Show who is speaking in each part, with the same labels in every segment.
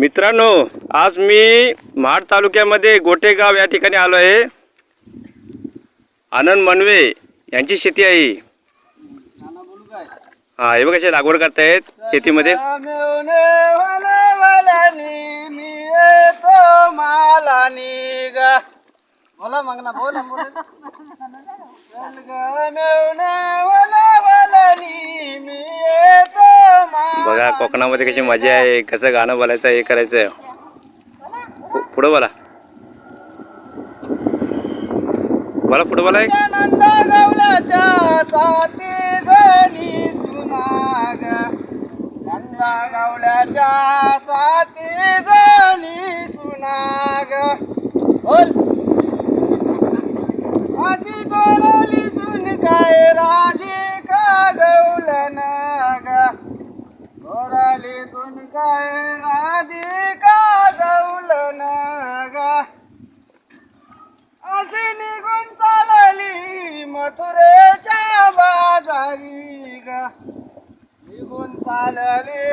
Speaker 1: मित्रांनो, आज मी महाड तालुक्यामध्ये गोटेगाव या ठिकाणी आलो आहे. आनंद मनवे यांची शेती आहे. हा, हे बघा कशी लागवड करतायत शेतीमध्ये.
Speaker 2: बोला मग ना, बोला
Speaker 1: बघा कोकणामध्ये कशी मजा आहे, कसं गाणं बोलायचं, हे करायचं. पुढे बोला, बोला पुढे बोला.
Speaker 2: गावल्याच्या साथी जणी सुनाग अशी बोलली सुन काय राधिका गवलन ग, बोलाली सुन काय राधिका गवलन ग. अशी निघून चालली मथुरेच्या बाजारी ग, निघून चालली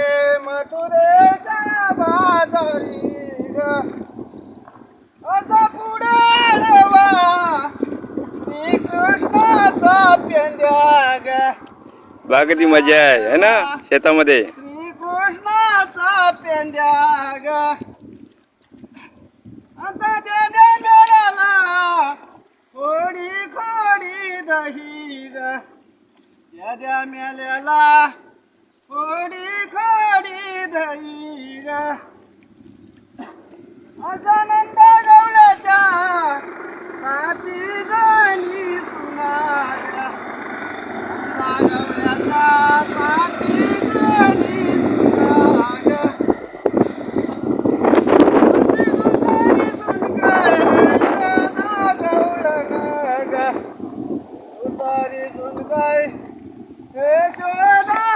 Speaker 2: मथुरेच्या बाजारी ग. असा पुढे रवा श्रीकृष्णाचा पेंड्या ग.
Speaker 1: बघा किती मजा आहे ना शेतामध्ये.
Speaker 2: श्रीकृष्णाचा पेंड्या ग. आता देण्या मेळाला खोडी खोडी दही ग, द्या मेल्याला खोडी खोडी दही ग. असा नंद गवल्याच्या साथी जणी सुनाग, गवल्याच्या साथी जणी सुनाग. सुतारी सुन काय यशोदा